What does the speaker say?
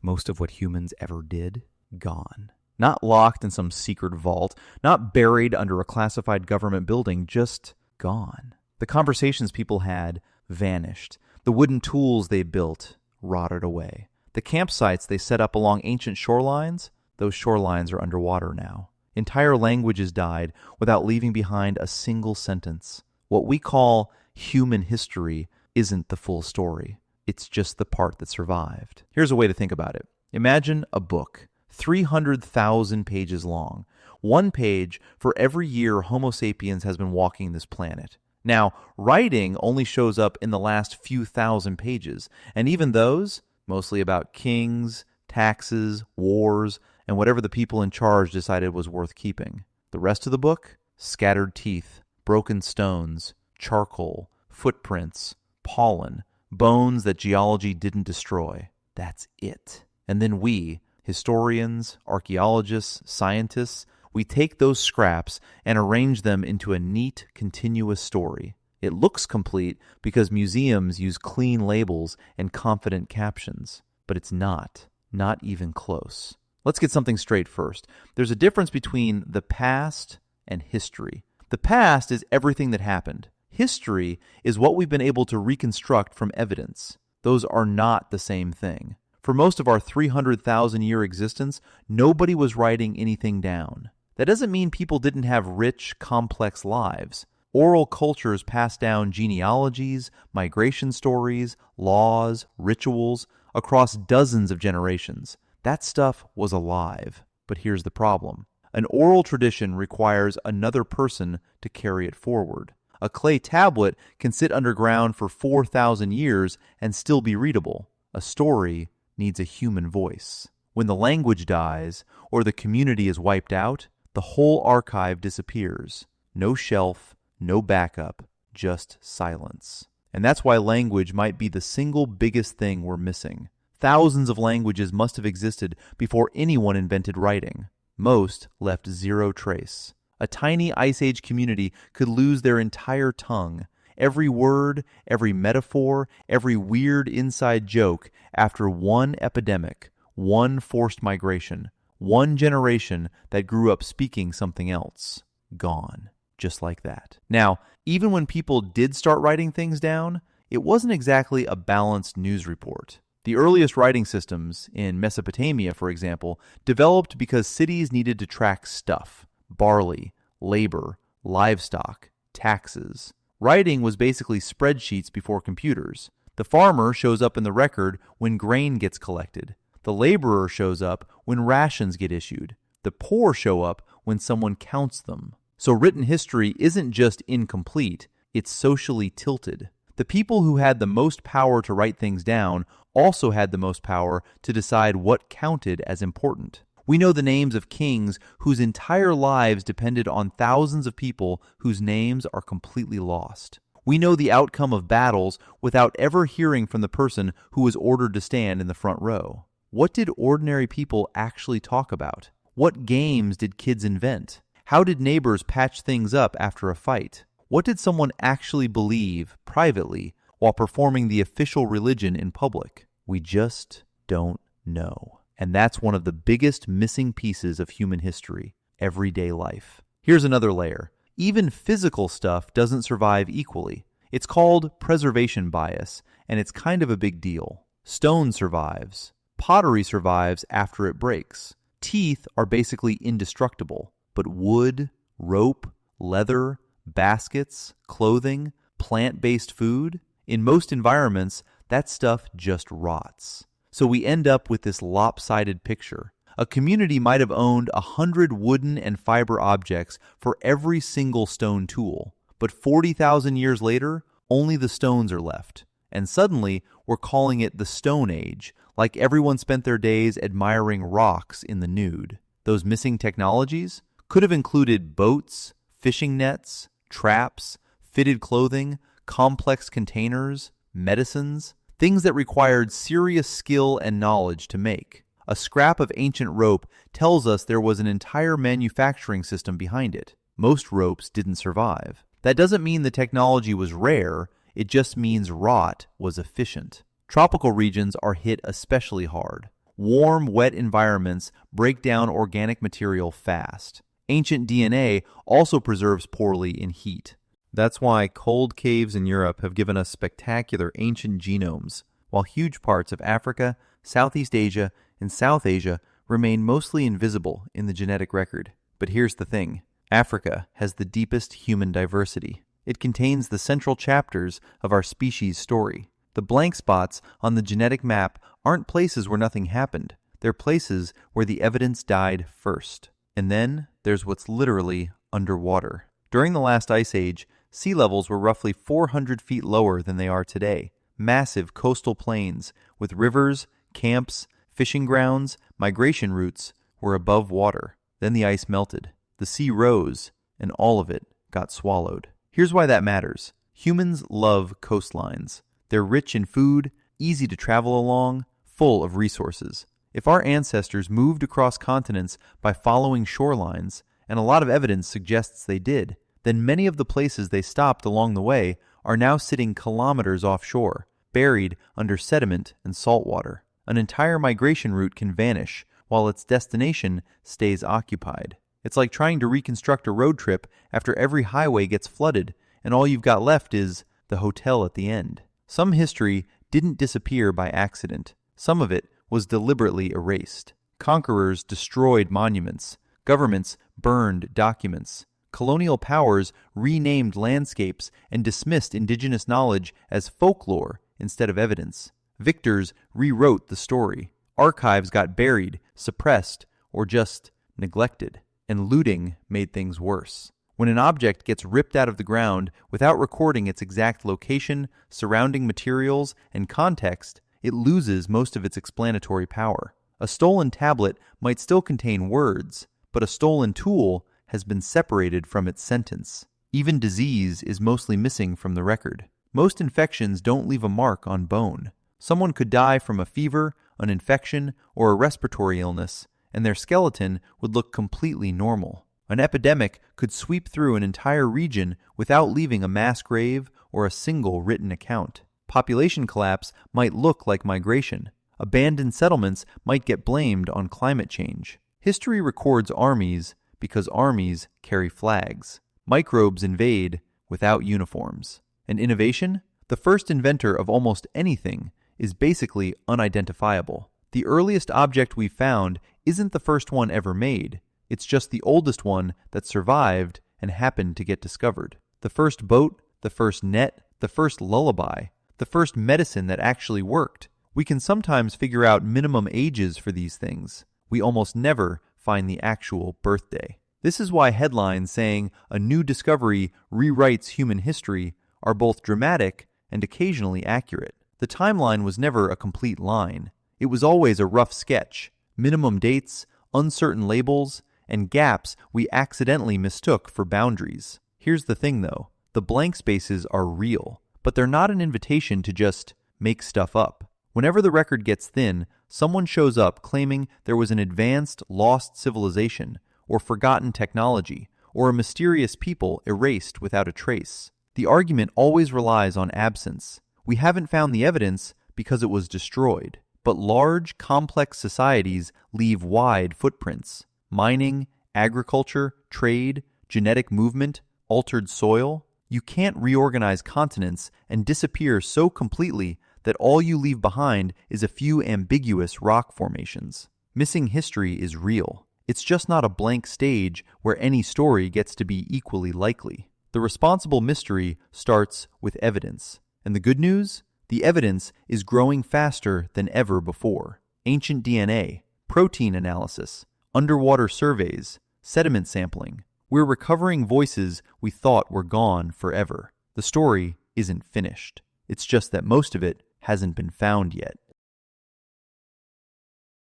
Most of what humans ever did, gone. Not locked in some secret vault, not buried under a classified government building, just gone. The conversations people had vanished. The wooden tools they built rotted away. The campsites they set up along ancient shorelines, those shorelines are underwater now. Entire languages died without leaving behind a single sentence. What we call human history isn't the full story. It's just the part that survived. Here's a way to think about it. Imagine a book, 300,000 pages long. One page for every year Homo sapiens has been walking this planet. Now, writing only shows up in the last few thousand pages, and even those, mostly about kings, taxes, wars, and whatever the people in charge decided was worth keeping. The rest of the book? Scattered teeth, broken stones, charcoal, footprints, pollen, bones that geology didn't destroy. That's it. And then we, historians, archaeologists, scientists, we take those scraps and arrange them into a neat, continuous story. It looks complete because museums use clean labels and confident captions, but it's not even close. Let's get something straight first. There's a difference between the past and history. The past is everything that happened. History is what we've been able to reconstruct from evidence. Those are not the same thing. For most of our 300,000-year existence, nobody was writing anything down. That doesn't mean people didn't have rich, complex lives. Oral cultures passed down genealogies, migration stories, laws, rituals across dozens of generations. That stuff was alive. But here's the problem. An oral tradition requires another person to carry it forward. A clay tablet can sit underground for 4,000 years and still be readable. A story needs a human voice. When the language dies or the community is wiped out, the whole archive disappears. No shelf, no backup, just silence. And that's why language might be the single biggest thing we're missing. Thousands of languages must have existed before anyone invented writing. Most left zero trace. A tiny Ice Age community could lose their entire tongue, every word, every metaphor, every weird inside joke after one epidemic, one forced migration, one generation that grew up speaking something else. Gone. Just like that. Now, even when people did start writing things down, it wasn't exactly a balanced news report. The earliest writing systems, in Mesopotamia, for example, developed because cities needed to track stuff. Barley, labor, livestock, taxes. Writing was basically spreadsheets before computers. The farmer shows up in the record when grain gets collected. The laborer shows up when rations get issued. The poor show up when someone counts them. So written history isn't just incomplete, it's socially tilted. The people who had the most power to write things down also had the most power to decide what counted as important. We know the names of kings whose entire lives depended on thousands of people whose names are completely lost. We know the outcome of battles without ever hearing from the person who was ordered to stand in the front row. What did ordinary people actually talk about? What games did kids invent? How did neighbors patch things up after a fight? What did someone actually believe privately while performing the official religion in public? We just don't know. And that's one of the biggest missing pieces of human history, everyday life. Here's another layer. Even physical stuff doesn't survive equally. It's called preservation bias, and it's kind of a big deal. Stone survives. Pottery survives after it breaks. Teeth are basically indestructible, but wood, rope, leather, baskets, clothing, plant-based food, in most environments, that stuff just rots. So we end up with this lopsided picture. A community might have owned 100 wooden and fiber objects for every single stone tool, but 40,000 years later, only the stones are left. And suddenly, we're calling it the Stone Age, like everyone spent their days admiring rocks in the nude. Those missing technologies could have included boats, fishing nets, traps, fitted clothing, complex containers, medicines, things that required serious skill and knowledge to make. A scrap of ancient rope tells us there was an entire manufacturing system behind it. Most ropes didn't survive. That doesn't mean the technology was rare, it just means wrought was efficient. Tropical regions are hit especially hard. Warm, wet environments break down organic material fast. Ancient DNA also preserves poorly in heat. That's why cold caves in Europe have given us spectacular ancient genomes, while huge parts of Africa, Southeast Asia, and South Asia remain mostly invisible in the genetic record. But here's the thing. Africa has the deepest human diversity. It contains the central chapters of our species' story. The blank spots on the genetic map aren't places where nothing happened. They're places where the evidence died first. And then there's what's literally underwater. During the last ice age, sea levels were roughly 400 feet lower than they are today. Massive coastal plains with rivers, camps, fishing grounds, migration routes were above water. Then the ice melted. The sea rose, and all of it got swallowed. Here's why that matters. Humans love coastlines. They're rich in food, easy to travel along, full of resources. If our ancestors moved across continents by following shorelines, and a lot of evidence suggests they did, then many of the places they stopped along the way are now sitting kilometers offshore, buried under sediment and salt water. An entire migration route can vanish, while its destination stays occupied. It's like trying to reconstruct a road trip after every highway gets flooded, and all you've got left is the hotel at the end. Some history didn't disappear by accident. Some of it was deliberately erased. Conquerors destroyed monuments. Governments burned documents. Colonial powers renamed landscapes and dismissed indigenous knowledge as folklore instead of evidence. Victors rewrote the story. Archives got buried, suppressed, or just neglected. And looting made things worse. When an object gets ripped out of the ground without recording its exact location, surrounding materials, and context, it loses most of its explanatory power. A stolen tablet might still contain words, but a stolen tool has been separated from its sentence. Even disease is mostly missing from the record. Most infections don't leave a mark on bone. Someone could die from a fever, an infection, or a respiratory illness, and their skeleton would look completely normal. An epidemic could sweep through an entire region without leaving a mass grave or a single written account. Population collapse might look like migration. Abandoned settlements might get blamed on climate change. History records armies because armies carry flags. Microbes invade without uniforms. And innovation? The first inventor of almost anything is basically unidentifiable. The earliest object we found isn't the first one ever made. It's just the oldest one that survived and happened to get discovered. The first boat, the first net, the first lullaby, the first medicine that actually worked. We can sometimes figure out minimum ages for these things. We almost never find the actual birthday. This is why headlines saying a new discovery rewrites human history are both dramatic and occasionally accurate. The timeline was never a complete line. It was always a rough sketch, minimum dates, uncertain labels, and gaps we accidentally mistook for boundaries. Here's the thing though, the blank spaces are real, but they're not an invitation to just make stuff up. Whenever the record gets thin, someone shows up claiming there was an advanced, lost civilization, or forgotten technology, or a mysterious people erased without a trace. The argument always relies on absence. We haven't found the evidence because it was destroyed. But large, complex societies leave wide footprints. Mining, agriculture, trade, genetic movement, altered soil. You can't reorganize continents and disappear so completely that all you leave behind is a few ambiguous rock formations. Missing history is real. It's just not a blank stage where any story gets to be equally likely. The responsible mystery starts with evidence. And the good news? The evidence is growing faster than ever before. Ancient DNA, protein analysis, underwater surveys, sediment sampling. We're recovering voices we thought were gone forever. The story isn't finished. It's just that most of it hasn't been found yet.